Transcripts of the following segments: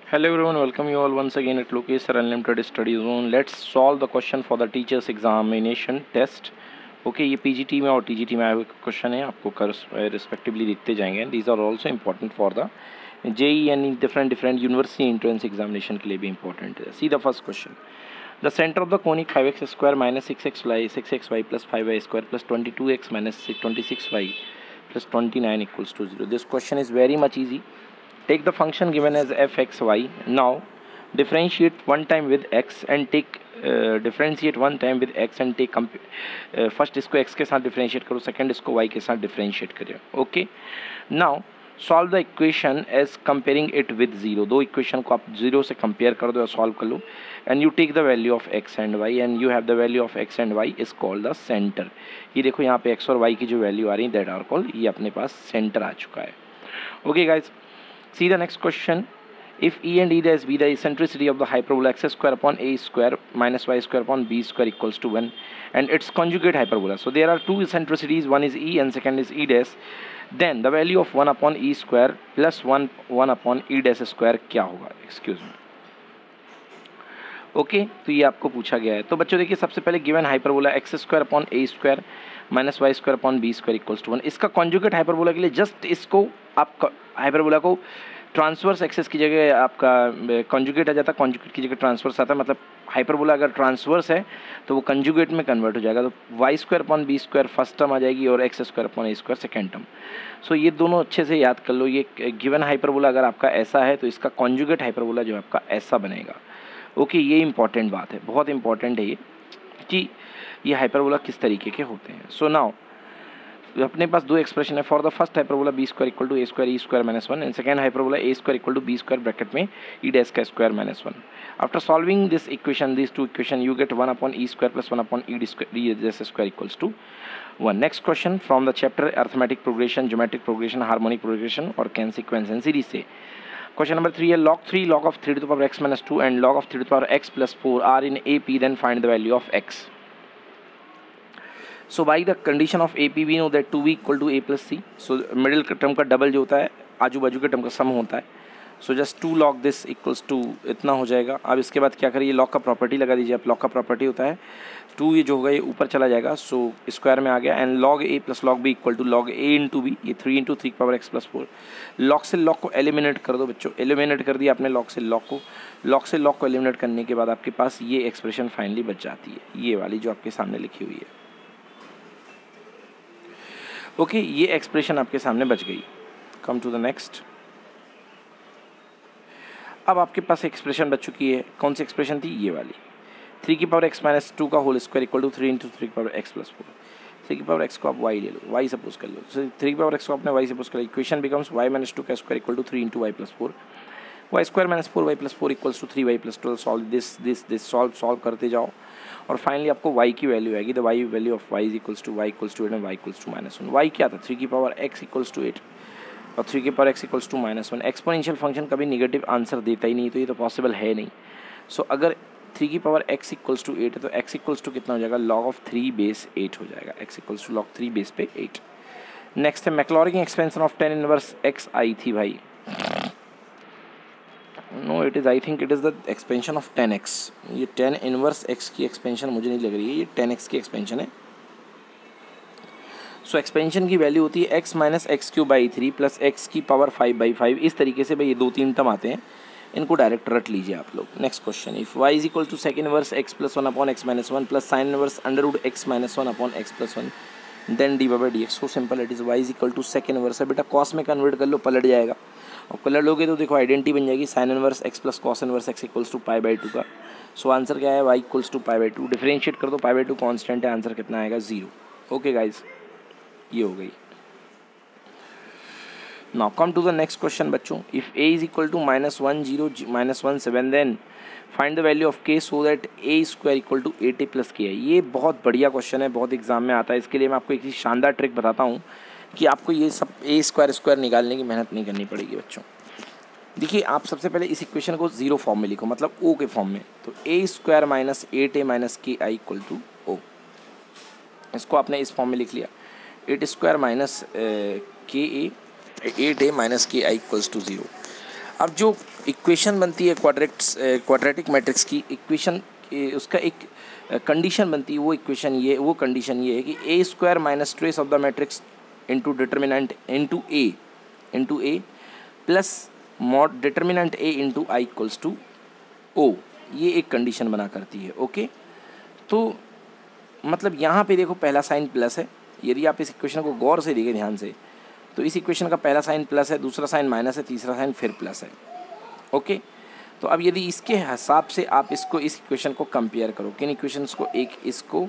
Hello everyone, welcome you all once again at Lokesh Sir Unlimited Study Zone. Let's solve the question for the teachers examination test. Okay ये PGT में और TGT में आए हुए question है, आपको कर रिस्पेक्टिवली दिखते जाएंगे. These are also important for the JEE यानी डिफरेंट यूनिवर्सिटी एंट्रेंस एग्जामिनेशन के लिए भी इंपॉर्टेंट है. See the first question. The centre of the conic 5x square minus 6xy plus 5y square plus 22x minus 26y plus 29 equals to 0. This question is very much easy. Take the function given as f(x, y). Now differentiate one time with x and take differentiate one time with x and take first इसको x के साथ differentiate करो, second इसको y के साथ differentiate करो. Okay. Now solve the equation as comparing it with 0. दो equation को आप 0 से compare कर दो या solve कर लो and you take the value of x and y and you have the value of x and y is called the center. ये देखो यहाँ पे x और y की जो value आ रही है that are called, ये अपने पास center आ चुका है. Okay guys. See the next question. If E and E dash be the eccentricity of the hyperbola x square upon a square minus y square upon b square equals to 1 and its conjugate hyperbola. So there are two eccentricities, one is E and second is E dash. Then the value of 1 upon E square plus 1 upon E dash square क्या होगा? Excuse me. Okay तो ये आपको पूछा गया है. तो बच्चों देखिए सबसे पहले given hyperbola x square upon A square minus y square upon B square equals to 1. इसका कॉन्जुगेट हाइपरबोला के लिए जस्ट इसको आप हाइपरबोला को ट्रांसवर्स एक्सेस की जगह आपका कॉन्जुगेट आ जाता है, कॉन्जुगेट की जगह ट्रांसवर्स आता है. मतलब हाइपरबोला अगर ट्रांसवर्स है तो वो कॉन्जुगेट में कन्वर्ट हो जाएगा. तो Y square upon B square first term आ जाएगी और एक्स स्क्वायर अपॉन ए स्क्वायर सेकेंड टर्म. सो ये दोनों अच्छे से याद कर लो. ये गिवन हाइपरबोला अगर आपका ऐसा है तो इसका कॉन्जुगेट हाइपरबोला जो आपका ऐसा बनेगा. ओके ये इंपॉर्टेंट बात है, बहुत इंपॉर्टेंट है ये कि ये हाइपरबोला किस तरीके के होते हैं. सो नाउ अपने पास दो एक्सप्रेशन है. For the first hyperbola b square equal to a square e square minus 1 and second hyperbola a square equal to b square bracket में ई डैश का square minus 1. After solving this equation, this two equation, you get 1 upon e square plus 1 upon e dash square equals to 1. Next question from the chapter arithmetic progression, geometric progression, harmonic progression और consequence and series से. Question number 3 है log 3 log of 3 to the power x minus 2 and log of 3 to the power x plus 4 are in AP, then find the value of x. So by the condition of AP we know that 2b equal to a plus c. So middle term का double जो होता है आजू बाजू के term का sum होता है. So just 2 log this equals to इतना हो जाएगा. अब इसके बाद क्या करिए, लॉग का प्रॉपर्टी लगा दीजिए आप. लॉग का प्रॉपर्टी होता है 2 ये जो होगा ये ऊपर चला जाएगा, सो स्क्वायर में आ गया. And log a plus log b equal to log a into b, ये 3 into 3 power x plus 4. Log से लॉग को एलिमिनेट कर दो बच्चों. एलिमिनेट कर दिया आपने लॉग से लॉग को. लॉग से लॉग को एलिमिनेट करने के बाद आपके पास ये एक्सप्रेशन फाइनली बच जाती है, ये वाली जो आपके सामने लिखी हुई है. ओके ये एक्सप्रेशन आपके सामने बच गई. Come to the next. अब आपके पास एक्सप्रेशन बच चुकी है. कौन सी एक्सप्रेशन थी? ये वाली. 3 की पावर x माइनस 2 का whole square equal to 3 into 3 की पावर x प्लस 4. 3 की पावर x को आप y ले लो, y सपोज कर लो. सो 3 की पावर x को आपने y सपोज कर लो. इक्वेशन बिकम्स y माइनस 2 का square equal to 3 into y plus 4. y square minus 4y plus 4 equals to 3y plus 12. Solve this solve करते जाओ और फाइनली आपको y की वैल्यू आएगी. The y value of y is equals to y equals to 8 and y equals to minus 1. y क्या था? 3 की power x equals to 8 और 3 की power x equals to minus 1. Exponential function कभी negative answer देता ही नहीं, तो ये तो पॉसिबल है नहीं. सो अगर 3 की पावर x इक्वल्स टू 8 है तो x इक्वल्स टू कितना हो जाएगा? लॉग ऑफ 3 बेस 8 हो जाएगा. x equals to log 3 base पे 8. नेक्स्ट है Maclaurin expansion of 10 inverse x आई थी भाई. No it is, I think it is the expansion of 10x. ये 10 इनवर्स x की एक्सपेंशन मुझे नहीं लग रही है, ये 10x की एक्सपेंशन है. सो एक्सपेंशन की वैल्यू होती है x minus x Q by 3 plus x की पावर 5/5. इस तरीके से भाई ये 2-3 टर्म आते हैं, इनको डायरेक्ट रट लीजिए आप लोग. Next question. If y is equal to sec inverse x plus 1 upon x minus 1 plus sine inverse under root x minus 1 upon x plus 1 then d by d x. So simple it is. y is equal to sec inverse है बेटा, cos में convert कर लो, पलट जाएगा. और पलट लोगे तो देखो आइडेंटिटी बन जाएगी sine inverse x plus cos inverse x equals to π/2 का. सो आंसर क्या है? y equals to π/2. डिफरेंशिएट कर दो, π/2 कॉन्स्टेंट है, आंसर कितना आएगा? 0. ओके गाइज ये हो गई. Now come to the next question बच्चों. If a is equal to -1 0 -1 7 then find the value of k so that a square equal to 8a plus k है. ये बहुत बढ़िया क्वेश्चन है, बहुत एग्जाम में आता है. इसके लिए मैं आपको एक शानदार ट्रिक बताता हूँ कि आपको ये सब a स्क्वायर निकालने की मेहनत नहीं करनी पड़ेगी बच्चों. देखिए आप सबसे पहले इस इक्वेशन को 0 फॉर्म में लिखो, मतलब o के फॉर्म में. तो a square minus 8a minus के आई इक्वल टू o. इसको आपने इस फॉर्म में लिख लिया. 8 स्क्वायर माइनस के ए 8a माइनस के आई इक्वल्स टू 0. अब जो इक्वेशन बनती है क्वाड्रेटिक मैट्रिक्स की इक्वेशन, उसका एक कंडीशन बनती है, वो कंडीशन ये है कि A square minus trace of the matrix into determinant into A plus mod determinant A into I equals to O, ये एक कंडीशन बना करती है। ओके, तो मतलब यहाँ पे देखो पहला साइन प्लस है, यदि आप इस इक्वेशन को गौर से देखें ध्यान से, तो इस इक्वेशन का पहला साइन प्लस है, दूसरा साइन माइनस है, तीसरा साइन फिर प्लस है। ओके, तो अब यदि इसके हिसाब से आप इस इक्वेशन को कंपेयर करो, किन इक्वेशंस को, एक इसको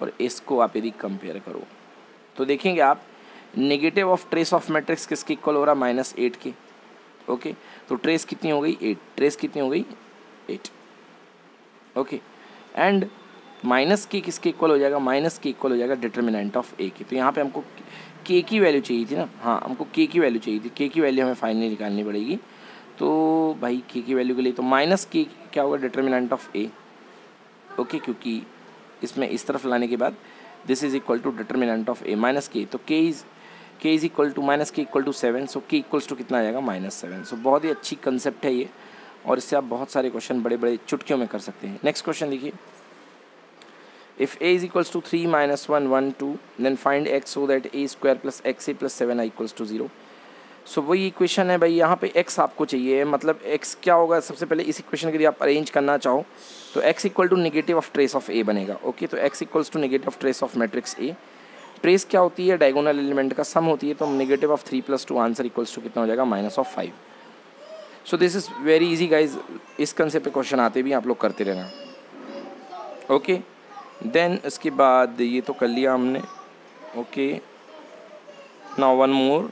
और इसको आप यदि कंपेयर करो तो देखेंगे आप negative of trace of matrix किसके इक्वल हो रहा है, -8 के। ओके, तो ट्रेस कितनी हो गई 8, ट्रेस कितनी हो गई 8। ओके, एंड माइनस के किसके इक्वल हो जाएगा, माइनस के इक्वल हो जाएगा डिटर्मिनेंट ऑफ ए के। तो यहाँ पे हमको के की वैल्यू चाहिए थी ना, हाँ हमको के की वैल्यू चाहिए थी, के की वैल्यू हमें फाइनली निकालनी पड़ेगी। तो भाई के की वैल्यू के लिए तो माइनस के क्या होगा, डिटर्मिनेंट ऑफ ए। ओके, क्योंकि इसमें इस तरफ लाने के बाद this is equal to determinant of a minus k, तो k is equal to minus k equal to 7, so k equals to कितना आ जाएगा -7। सो बहुत ही अच्छी कंसेप्ट है ये, और इससे आप बहुत सारे क्वेश्चन बड़े बड़े चुटकियों में कर सकते हैं। नेक्स्ट क्वेश्चन देखिए, if a is equals to 3 minus 1 1 2 then find x so that a square plus xa plus 7i equals to 0। सो वही इक्वेशन है भाई, यहाँ पे x आपको चाहिए, मतलब x क्या होगा, सबसे पहले इस इक्वेशन के लिए आप अरेंज करना चाहो तो x equal to negative of trace of a बनेगा। ओके, तो x equals to negative of trace of matrix a, trace क्या होती है, डायगोनल एलिमेंट का सम होती है, तो negative of 3 + 2 answer equals to कितना हो जाएगा, -5। So this is very easy guys, इस कंसेप्ट पे क्वेश्चन आते भी आप लोग करते रहना। ओके, देन इसके बाद ये तो कर लिया हमने। Okay, now one more,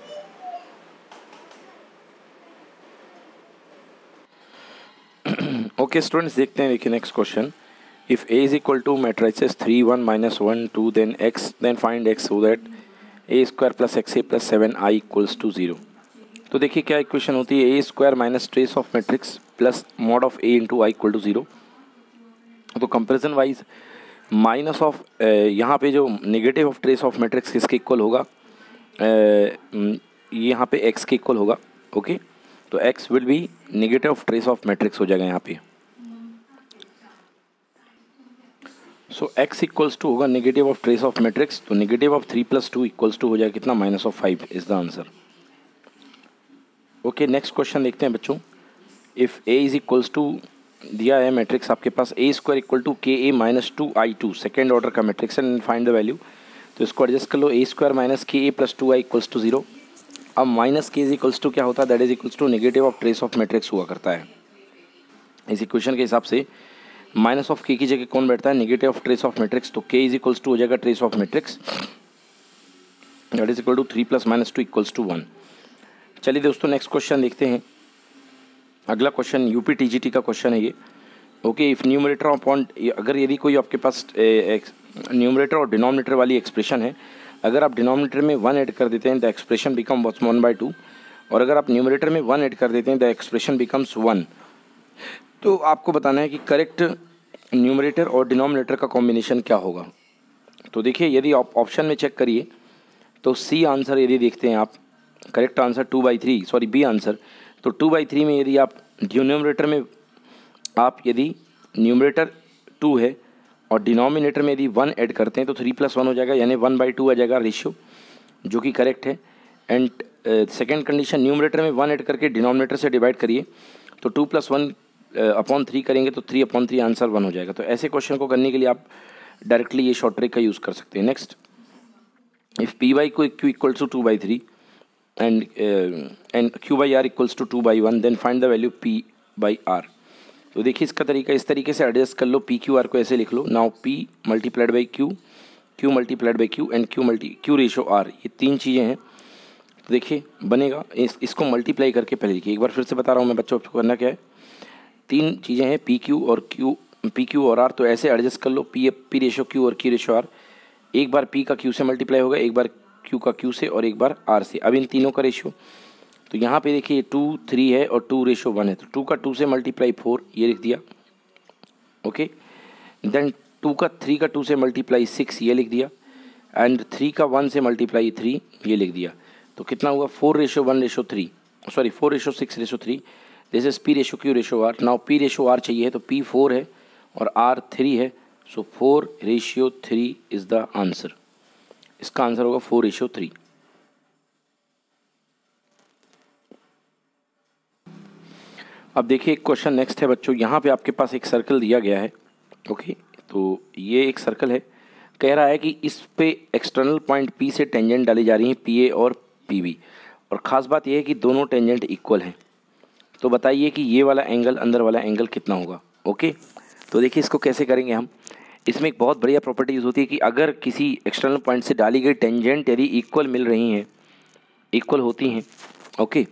okay students देखते हैं, देखिए next question, if a is equal to matrices 3 1 - 1 2 then find x so that a square plus xa plus 7i equals to 0। तो देखिए क्या इक्वेशन होती है, a square minus trace of matrix plus mod of a into I equal to 0। तो comparison wise minus of यहाँ पे जो negative of trace of matrix किसके इक्वल होगा, यहाँ पे x के इक्वल होगा। ओके, तो x will be negative of trace of matrix हो जाएगा यहाँ पे। सो x इक्वल्स टू होगा negative of trace of matrix, तो नेगेटिव ऑफ 3 + 2 इक्वल्स टू हो जाएगा कितना, -5 is the answer. Okay, next question देखते हैं बच्चों, if a is equals to दिया है मैट्रिक्स आपके पास a square equal to ka - 2i2 second order का matrix and find the value. तो इसको एडजस्ट कर लो, a square minus ka plus 2i equals to 0। अब माइनस के इज इक्वल्स टू क्या होता है, that is equals to negative of trace of matrix हुआ करता है। इस इक्वेशन के हिसाब से माइनस ऑफ के की जगह कौन बैठता है, negative of trace of matrix, तो k इज इक्वल्स टू हो जाएगा trace of matrix, that is equal to 3 + -2 equals to 1। चलिए दोस्तों नेक्स्ट क्वेश्चन देखते हैं। अगला क्वेश्चन यूपी टीजीटी का क्वेश्चन है ये। ओके, इफ़ न्यूमरेटर अपॉन, अगर यदि कोई आपके पास न्यूमरेटर और डिनोमिनेटर वाली एक्सप्रेशन है, अगर आप डिनोमिनेटर में 1 ऐड कर देते हैं द एक्सप्रेशन बिकम 1/2, और अगर आप न्यूमरेटर में 1 ऐड कर देते हैं द एक्सप्रेशन बिकम्स 1। तो आपको बताना है कि करेक्ट न्यूमरेटर और डिनोमिनेटर का कॉम्बिनेशन क्या होगा। तो देखिए यदि आप ऑप्शन में चेक करिए तो सी आंसर यदि देखते हैं आप, correct answer 2/3, sorry B answer, तो 2/3 में यदि आप डिनोमिनेटर में यदि न्यूमरेटर 2 है और डिनोमिनेटर में यदि 1 ऐड करते हैं तो 3 + 1 हो जाएगा, यानी 1/2 आ जाएगा रेशियो, जो कि करेक्ट है। एंड सेकेंड कंडीशन, न्यूमरेटर में 1 ऐड करके डिनोमिनेटर से डिवाइड करिए तो 2 + 1/3 करेंगे तो 3/3 आंसर 1 हो जाएगा। तो ऐसे क्वेश्चन को करने के लिए आप डायरेक्टली ये शॉर्ट ट्रिक का यूज़ कर सकते हैं। Next, if p/q equals to 2/3 and q/r equals to 2/1 then find the value p/r। तो देखिए इसका तरीका इस तरीके से एडजस्ट कर लो, p/q/r को ऐसे लिख लो, now p multiplied by q, q multiplied by q and q ratio r, ये 3 चीज़ें हैं। तो देखिए बनेगा, इसको मल्टीप्लाई करके पहले लिखिए, एक बार फिर से बता रहा हूँ मैं बच्चों को करना क्या है, 3 चीज़ें हैं p q और r, तो ऐसे एडजस्ट कर लो, p रेशो q और q रेशो r। एक बार p का q से मल्टीप्लाई होगा, एक बार q का q से और एक बार r से। अब इन तीनों का रेशियो, तो यहाँ पे देखिए 2 3 है और 2 रेशो 1 है, तो 2 का 2 से मल्टीप्लाई 4 ये लिख दिया। ओके, देन 2 का 3 का 2 से मल्टीप्लाई 6 ये लिख दिया, एंड 3 का 1 से मल्टीप्लाई 3 ये लिख दिया। तो कितना हुआ, 4 ratio 1 ratio 3। Sorry 4:6:3, this is P ratio Q ratio R। Now P ratio R चाहिए तो P 4 है और R 3 है, सो 4:3 इज द आंसर। इसका आंसर होगा 4:3। अब देखिए एक क्वेश्चन नेक्स्ट है बच्चों, यहाँ पे आपके पास एक सर्कल दिया गया है। ओके, तो ये एक सर्कल है, कह रहा है कि इस पे एक्सटर्नल पॉइंट P से टेंजेंट डाली जा रही है PA और PB, और ख़ास बात यह है कि दोनों टेंजेंट इक्वल हैं। तो बताइए कि ये वाला एंगल अंदर वाला एंगल कितना होगा। ओके, तो देखिए इसको कैसे करेंगे हम। इसमें एक बहुत बढ़िया प्रॉपर्टी यूज़ होती है कि अगर किसी एक्सटर्नल पॉइंट से डाली गई टेंजेंट यदि इक्वल मिल रही हैं, इक्वल होती हैं, ओके,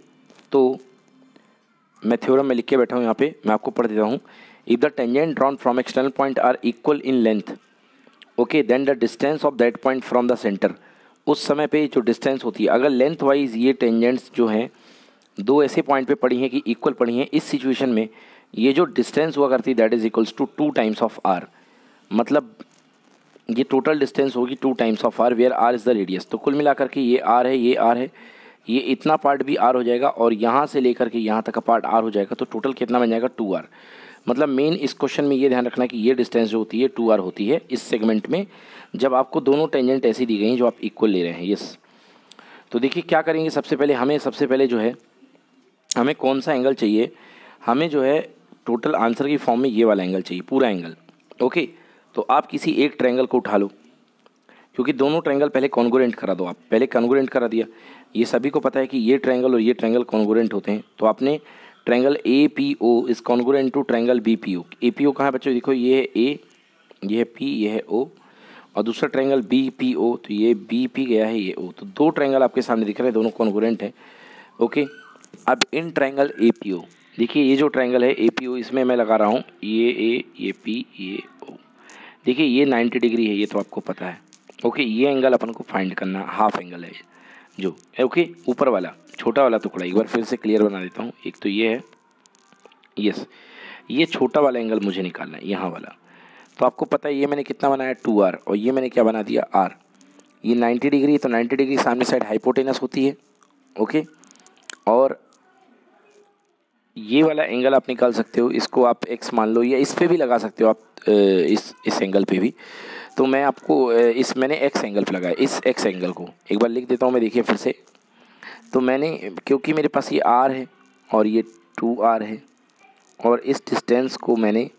तो मैं थ्योरम में लिख के बैठा हूँ यहाँ पे, मैं आपको पढ़ देता हूँ। If the tangent drawn from external point r equal in length, okay, then the distance of that point from the centre, उस समय पे जो डिस्टेंस होती है, अगर लेंथ वाइज ये टेंजेंट्स जो हैं दो ऐसे पॉइंट पे पड़ी हैं कि इक्वल पड़ी हैं, इस सिचुएशन में ये जो डिस्टेंस हुआ करती है that is equals to 2 times of r. मतलब ये टोटल डिस्टेंस होगी 2 times of r, where r is the radius. तो कुल मिलाकर के ये आर है, ये आर है, ये इतना पार्ट भी आर हो जाएगा और यहाँ से लेकर के यहाँ तक का पार्ट आर हो जाएगा, तो टोटल कितना बन जाएगा 2r। मतलब मेन इस क्वेश्चन में ये ध्यान रखना है कि ये डिस्टेंस जो होती है 2r होती है इस सेगमेंट में, जब आपको दोनों टेंजेंट ऐसी दी गई हैं जो आप इक्वल ले रहे हैं। यस, तो देखिए क्या करेंगे, सबसे पहले जो है हमें कौन सा एंगल चाहिए, हमें जो है टोटल आंसर की फॉर्म में ये वाला एंगल चाहिए, पूरा एंगल। ओके, तो आप किसी एक ट्रायंगल को उठा लो, क्योंकि दोनों ट्रायंगल पहले कॉन्ग्रुएंट करा दो। आप पहले कॉन्ग्रुएंट करा दिया, ये सभी को पता है कि ये ट्रायंगल और ये ट्रायंगल कॉन्ग्रुएंट होते हैं। तो आपने triangle APO is congruent to triangle BPO। APO कहाँ है बच्चों, देखो ये है A, ये है P, ये है O, और दूसरा ट्रायंगल BPO, तो ये BP गया है, ये O। तो दो ट्रायंगल आपके सामने दिख रहे हैं, दोनों कॉन्ग्रुएंट है। ओके, अब इन ट्रायंगल APO, देखिए ये जो ट्रायंगल है APO, इसमें मैं लगा रहा हूँ ये A, ये P, ये O। देखिए ये 90 डिग्री है, ये तो आपको पता है। ओके, ये एंगल अपन को फाइंड करना, हाफ एंगल है जो, ओके, ऊपर वाला छोटा वाला टुकड़ा। एक बार फिर से क्लियर बना देता हूँ, एक तो ये है, यस, ये छोटा वाला एंगल मुझे निकालना है, यहाँ वाला। तो आपको पता है ये मैंने कितना बनाया 2r, और ये मैंने क्या बना दिया r। ये 90 डिग्री, तो 90 डिग्री सामने साइड हाइपोटेनस होती है। ओके, और ये वाला एंगल आप निकाल सकते हो, इसको आप x मान लो, या इस पे भी लगा सकते हो आप, इस एंगल पे भी। तो मैं आपको मैंने x एंगल पे लगाया, इस x एंगल को एक बार लिख देता हूँ मैं, देखिए फिर से। तो मैंने, क्योंकि मेरे पास ये r है और ये 2r है, और इस डिस्टेंस को मैंने,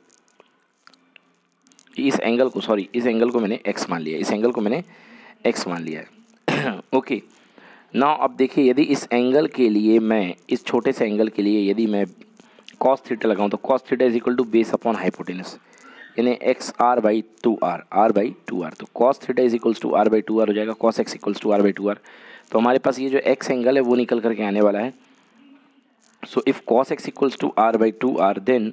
इस एंगल को मैंने x मान लिया, इस एंगल को मैंने x मान लिया है। ओके, नाउ अब देखिए यदि इस एंगल के लिए मैं, इस छोटे से एंगल के लिए यदि मैं cos थीटा लगाऊं, तो cos theta is equal to base upon hypotenuse, यानी x r/2r, r/2r। तो cos theta is equals to r/2r हो जाएगा, cos x equals to r/2r। तो हमारे पास ये जो x एंगल है वो निकल करके आने वाला है। So if cos x equals to r/2r, then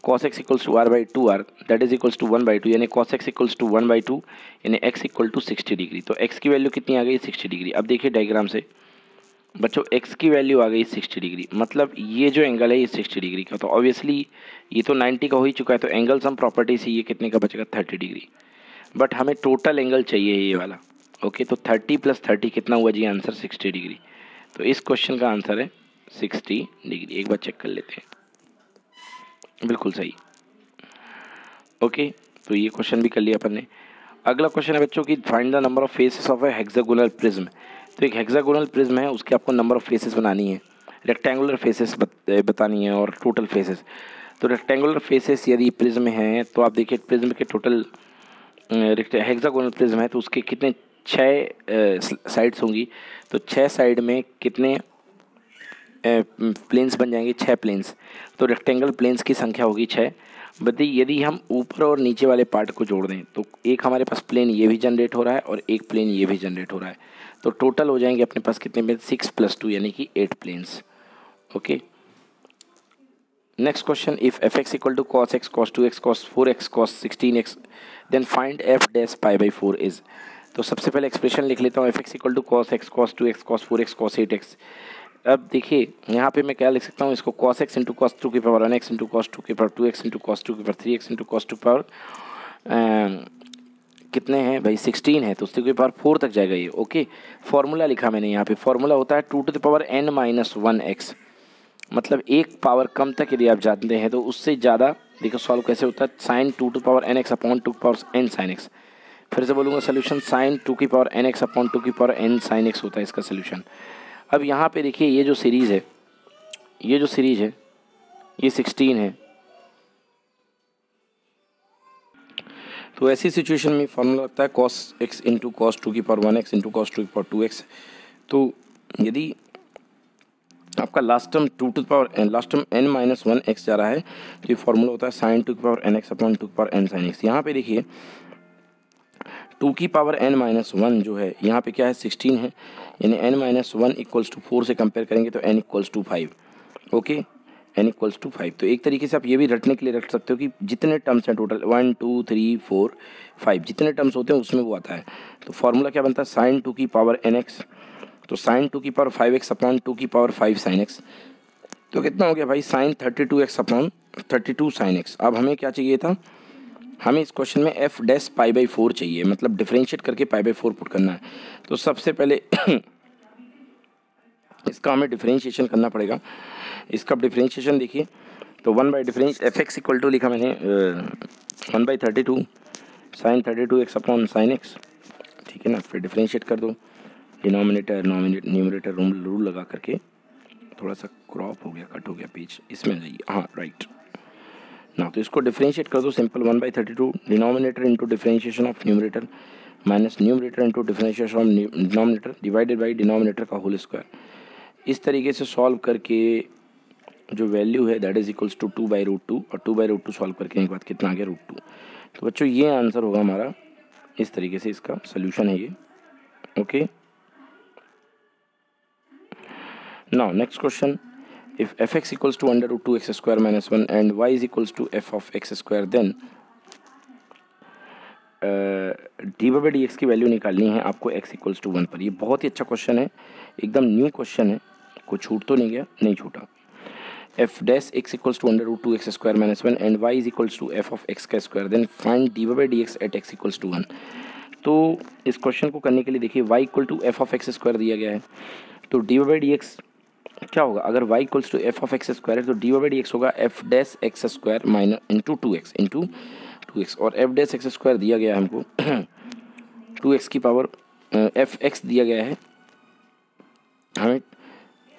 cos x equals to r/2r that is equals to 1/2, यानी cos x इक्वल्स टू 1/2, यानी x इक्वल टू 60 डिग्री। तो x की वैल्यू कितनी आ गई, 60 डिग्री। अब देखिए डायग्राम से बच्चों, x की वैल्यू आ गई 60 डिग्री, मतलब ये जो एंगल है ये 60 डिग्री का। तो ऑब्वियसली ये तो 90 का हो ही चुका है, तो एंगल सम प्रॉपर्टी से ये कितने का बचेगा, 30 डिग्री। बट हमें टोटल एंगल चाहिए ये वाला। ओके, तो 30 + 30 कितना हुआ जी, आंसर 60 डिग्री। तो इस क्वेश्चन का आंसर है 60 डिग्री। एक बार चेक कर लेते हैं, बिल्कुल सही। ओके, तो ये क्वेश्चन भी कर लिया अपन ने। अगला क्वेश्चन है बच्चों की, find the number of faces of A hexagonal prism. तो एक हेक्सागोनल प्रिज्म है, उसके आपको नंबर ऑफ फेसेस बनानी है, रेक्टेंगुलर फेसेस बतानी है और टोटल फेसेस। तो रेक्टेंगुलर फेसेस यदि प्रिज्म है, तो आप देखिए प्रिज्म के टोटल, हेक्सागोनल प्रिज्म है तो उसके कितने 6 साइड्स होंगी। तो 6 साइड में कितने प्लेन्स बन जाएंगे, 6 प्लेन्स। तो रेक्टेंगल प्लेन्स की संख्या होगी 6। बताइए यदि हम ऊपर और नीचे वाले पार्ट को जोड़ दें, तो एक हमारे पास प्लेन ये भी जनरेट हो रहा है और एक प्लेन ये भी जनरेट हो रहा है। तो टोटल हो जाएंगे अपने पास कितने में, 6 + 2 यानी कि 8 planes. Okay, next question, if f(x) equal to cos x, cos 2x, cos 4x, cos 16x, then find f dash π/4 is. तो सबसे पहले एक्सप्रेशन लिख लेता हूँ, f(x) equal to cos x, cos 2x, cos 4x, cos 8x। अब देखिए यहाँ पे मैं क्या लिख सकता हूँ, इसको cos x इंटू cos 2 की पावर 1x इंटू cos 2 की पावर 2x इंटू cos 2 की power 3x into cos 2 power कितने हैं भाई 16 है, तो 2^4 तक जाएगा ये। ओके, फॉर्मूला लिखा मैंने यहाँ पे, फॉर्मूला होता है 2^n-1x, मतलब एक पावर कम तक यदि आप जानते हैं तो उससे ज़्यादा देखो सॉल्व कैसे होता है, साइन 2^nx अपॉन 2^n sin x। फिर से बोलूँगा सोल्यूशन साइन 2^nx अपॉन 2^n sin x होता है इसका सोल्यूशन। अब यहाँ पे देखिए ये जो सीरीज़ है, ये 16 है, तो ऐसी सिचुएशन में फॉर्मूला लगता है cos x into cos 2^1x into cos 2^2x। तो यदि आपका लास्ट टर्म n-1x जा रहा है तो ये फॉर्मूला होता है साइन 2^nx अपॉन 2^n sin x। यहाँ पे देखिए 2^n-1 जो है यहाँ पे क्या है 16 है, यानी n-1 इक्वल्स टू 4 से कंपेयर करेंगे तो n equals to 5। Okay, n equals to 5। तो एक तरीके से आप ये भी रटने के लिए रख सकते हो कि जितने टर्म्स हैं टोटल 1 2 3 4 5 जितने टर्म्स होते हैं उसमें वो आता है। तो फॉर्मूला क्या बनता है साइन 2^nx, तो sign 2^5x upon 2^5 sin x, तो कितना हो गया भाई sign 32x upon 32 sin x। अब हमें क्या चाहिए था, हमें इस क्वेश्चन में f डैश π/4 चाहिए, मतलब डिफरेंशिएट करके π/4 पुट करना है। तो सबसे पहले इसका हमें डिफरेंशिएशन करना पड़ेगा। इसका डिफरेंशिएशन देखिए, तो 1/डिफरेंस fx इक्वल टू लिखा मैंने 1/32 sign 32x upon sin x, ठीक है ना। फिर डिफरेंशिएट कर दो, डिनोमिनेटर न्यूमरेटर रूल लगा करके, थोड़ा सा क्रॉप हो गया, कट हो गया पेज, इसमें जाइए, हाँ राइट ना। तो इसको डिफरेंशिएट कर दो, simple 1/32 denominator into differentiation of numerator minus numerator into differentiation of denominator divided by denominator का होल स्क्वायर। इस तरीके से सॉल्व करके जो वैल्यू है दैट इज इक्वल्स टू 2/√2, और 2/√2 सॉल्व करके एक बात कितना आ गया √2। तो बच्चों ये आंसर होगा हमारा, इस तरीके से इसका सोल्यूशन है ये। Okay, now next question, if fx equals to √2x square minus 1 and y is equals to f of x square, then d/dx की वैल्यू निकालनी है आपको x इक्वल्स टू 1 पर। ये बहुत ही अच्छा क्वेश्चन है, एकदम न्यू क्वेश्चन है, कोई छूट तो नहीं गया, नहीं छूटा। f dash x equals to √2x square minus 1 and y is equals to f of x का square, then find d/dx at x equals to 1। तो इस क्वेश्चन को करने के लिए देखिए y equal to f of x square दिया गया है, तो d/dx क्या होगा, अगर y equals to f of x square है तो d/dx होगा f dash x square minus into 2x, और f डैश x स्क्वायर दिया गया है हमको 2x की पावर fx दिया गया है हमें,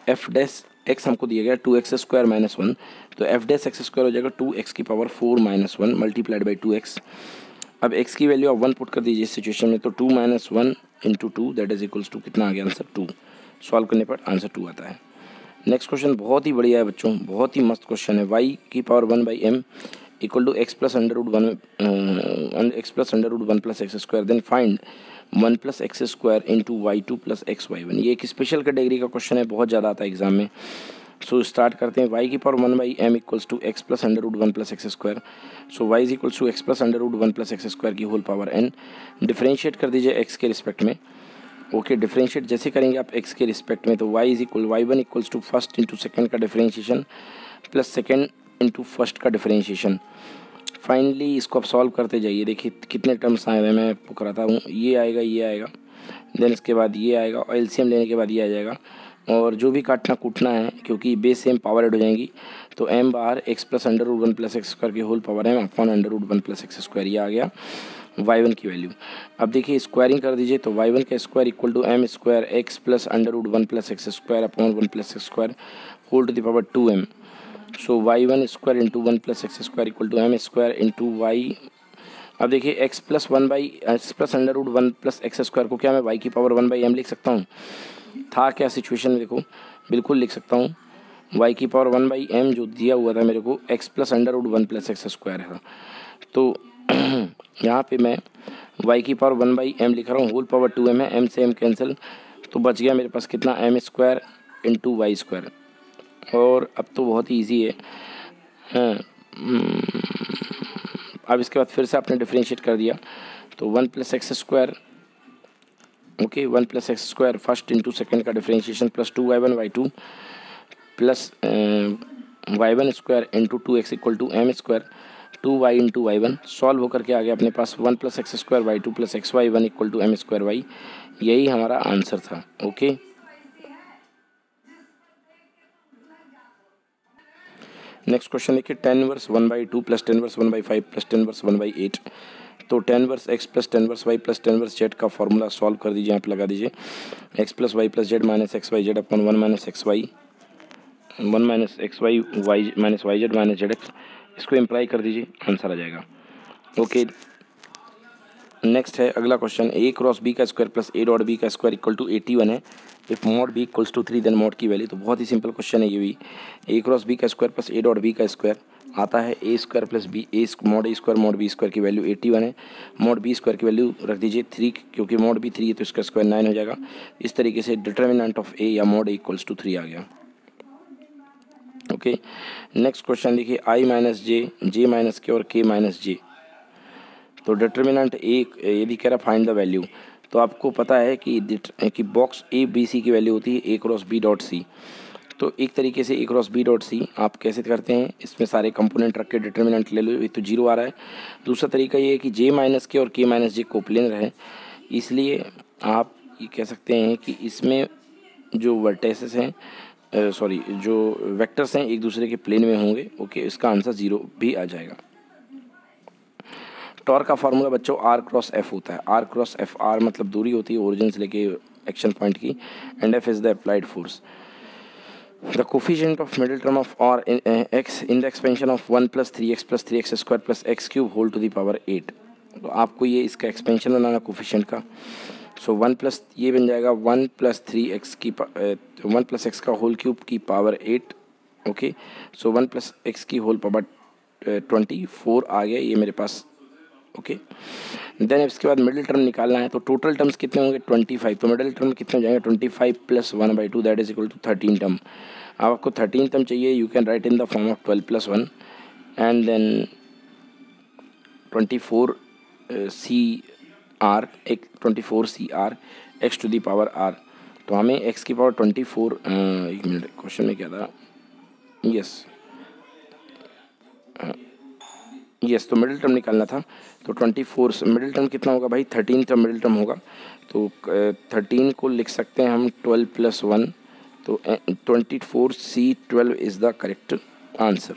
f डैश x हमको दिया गया 2x स्क्वायर माइनस 1, तो f डैश x स्क्वायर हो जाएगा 2x की power 4 minus 1 multiplied by 2x। अब x की वैल्यू आप 1 पुट कर दीजिए इस सिचुएशन में, तो 2 minus 1 into 2 that is equals to कितना आ गया आंसर 2। सॉल्व करने पर आंसर 2 आता है। नेक्स्ट क्वेश्चन बहुत ही बढ़िया है बच्चों, बहुत ही मस्त क्वेश्चन है। y की power 1/m equal to x plus √1 plus x square, then find 1 plus x square into y2 plus xy1। ये एक स्पेशल कैटेगरी का क्वेश्चन है, बहुत ज़्यादा आता है एग्जाम में। सो स्टार्ट करते हैं। y की power 1/m equals to x plus √1 plus x square, so y is equals to x plus √1 plus x square की होल पावर n। डिफरेंशिएट कर दीजिए x के रिस्पेक्ट में। ओके, डिफरेंशिएट जैसे करेंगे आप x के रिस्पेक्ट में, तो y is equal y1 equals to first into second का differentiation plus second into first का डिफरेंशिएशन। फाइनली इसको आप सॉल्व करते जाइए, देखिए कितने टर्म्स आए हुए, मैं आपको कराता हूँ। ये आएगा, देन इसके बाद ये आएगा, और एलसीएम लेने के बाद ये आ जाएगा, और जो भी काटना कूटना है क्योंकि बेस सेम पावर ऐड हो जाएंगी, तो m bar x plus √1 plus x square की whole power m upon √1 plus x square, ये आ गया y1 की वैल्यू। अब देखिए स्क्वायरिंग कर दीजिए, तो y1 का square equal to m square x plus √1 plus x square upon 1 plus x square whole to the power 2m। So y1 square into 1 plus x square equal to m square into y। अब देखिए x plus √1 plus x square को क्या मैं y की power 1/m लिख सकता हूँ? था क्या सिचुएशन में, देखो बिल्कुल लिख सकता हूँ। y की पावर 1/m जो दिया हुआ था मेरे को x plus √1 plus x square है, तो यहाँ पे मैं y की पावर 1/m लिख रहा हूँ, होल पावर 2m है, m से m कैंसिल, तो बच गया मेरे पास कितना m square into y square. और अब तो बहुत ही ईजी है, अब इसके बाद फिर से आपने डिफरेंशिएट कर दिया, तो 1 plus x square, okay 1 plus x square first into second का differentiation plus 2y1 y2 plus y1 square into 2x equal to m square. 2y into y1 solve होकर के आ गया अपने पास 1 + x² y2 + xy1 = m²y। यही हमारा answer था। Okay, next question देखिए, 10 × 1/2 + 10 × 1/5 + 10 × 1/8। तो 10 × x + 10 × y + 10 × z का फॉर्मूला सॉल्व कर दीजिए, यहाँ पे लगा दीजिए x + y + z - xyz / 1 - xy 1 - xy y - yz - zx, इसको इम्प्लाई कर दीजिए, आंसर आ जाएगा। ओके, नेक्स्ट है अगला क्वेश्चन, a × b का स्क्वायर प्लस a .b का स्क्वायर = 81 है। इफ mod b = 3 देन mod की वैल्यू। तो बहुत ही सिंपल क्वेश्चन है ये भी। a × b का स्क्वायर प्लस a .b का स्क्वायर आता है a² + b mod a² mod b² की वैल्यू 81 है। mod b² की वैल्यू रख दीजिए 3, क्योंकि mod b 3 है तो इसका स्क्वायर 9 हो जाएगा। इस तरीके से डिटर्मिनेंट ऑफ a या mod a = 3 आ गया। ओके, नेक्स्ट क्वेश्चन देखिए, i - j, j - k और k - j। तो डिटर्मिनेंट एक यदि कह रहा फाइंड द वैल्यू, तो आपको पता है कि बॉक्स ए बी सी की वैल्यू होती है a × b.c। तो एक तरीके से a × b.c आप कैसे करते हैं, इसमें सारे कंपोनेंट रख के डिटर्मिनेंट ले लो, ये तो 0 आ रहा है। दूसरा तरीका ये है कि j - k और k - j कोप्लेनर है, इसलिए आप ये कह सकते हैं कि इसमें जो वर्टेसेस हैं जो वेक्टर्स हैं एक दूसरे के प्लेन में होंगे। ओके, इसका आंसर 0 भी आ जाएगा। टॉर्क का फार्मूला बच्चों r × f होता है। r × f, r मतलब दूरी होती है ओरिजिन से लेके एक्शन पॉइंट की, and f is the applied force. The coefficient of middle term of r x in the expansion of 1 + 3x + 3x² + x³ whole to the power 8। तो आपको ये इसका एक्सपेंशन बनाना कोफिशिएंट का। सो 1 + ये बन जाएगा 1 + 3x की 1 + x का होल क्यूब की पावर 8। ओके, सो 1 + x की होल पावर 24 आ गया ये मेरे पास। ओके, देन इसके बाद मिडिल टर्म निकालना है, तो टोटल टर्म्स कितने होंगे 25। तो मिडिल टर्म कितने हो जाएंगे 25 + 1/2 that is equal to 13 term. अब आपको 13 टर्म चाहिए, you can write in the form of 12 + 1 and then 24 CR 24 CR x to the power r। तो हमें x की पावर 24 एक मिनट, क्वेश्चन में क्या था, यस तो मिडिल टर्म निकालना था। तो 24 मिडिल टर्म कितना होगा भाई, 13 टर्म मिडिल टर्म होगा। तो 13 को लिख सकते हैं हम 12 + 1, तो 24C12 is the correct answer.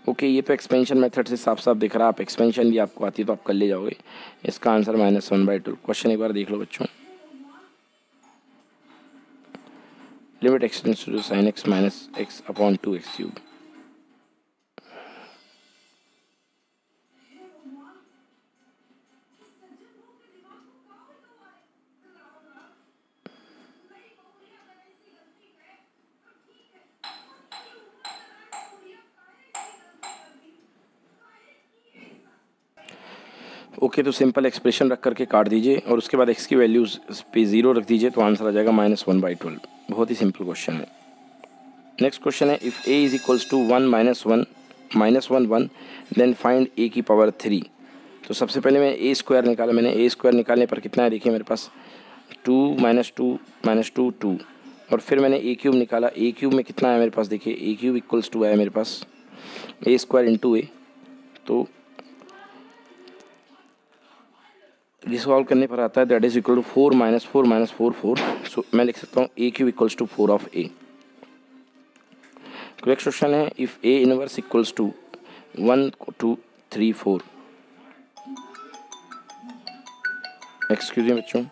Okay, ये तो एक्सपेंशन मेथड से साफ साफ दिख रहा है। आप एक्सपेंशन भी आपको आती है तो आप कर ले जाओगे। इसका आंसर -1/2। क्वेश्चन एक बार देख लो बच्चों, limit x tends to sin x - x/2 x³। Okay, तो सिंपल एक्सप्रेशन रख करके काट दीजिए और उसके बाद x की वैल्यूज पे 0 रख दीजिए, तो आंसर आ जाएगा -1/12। बहुत ही सिंपल क्वेश्चन है। नेक्स्ट क्वेश्चन है, if a is equals to 1 - 1 -1 1 then find a की पावर 3। तो सबसे पहले मैं a² निकाला, मैंने a² निकालने पर कितना है देखिए मेरे पास 2 - 2 - 2 2, और फिर मैंने a³ निकाला। a³ में कितना है मेरे पास देखिए, a³ इक्वल्स टू है मेरे पास a² × a। तो डिसॉल्व करने पर आता है that is equal to 4 - 4 - 4 4। So मैं लिख सकता हूँ a³ equals to 4 of a। Next question है, if a inverse equals to 1 2 3 4। Excuse me बच्चों,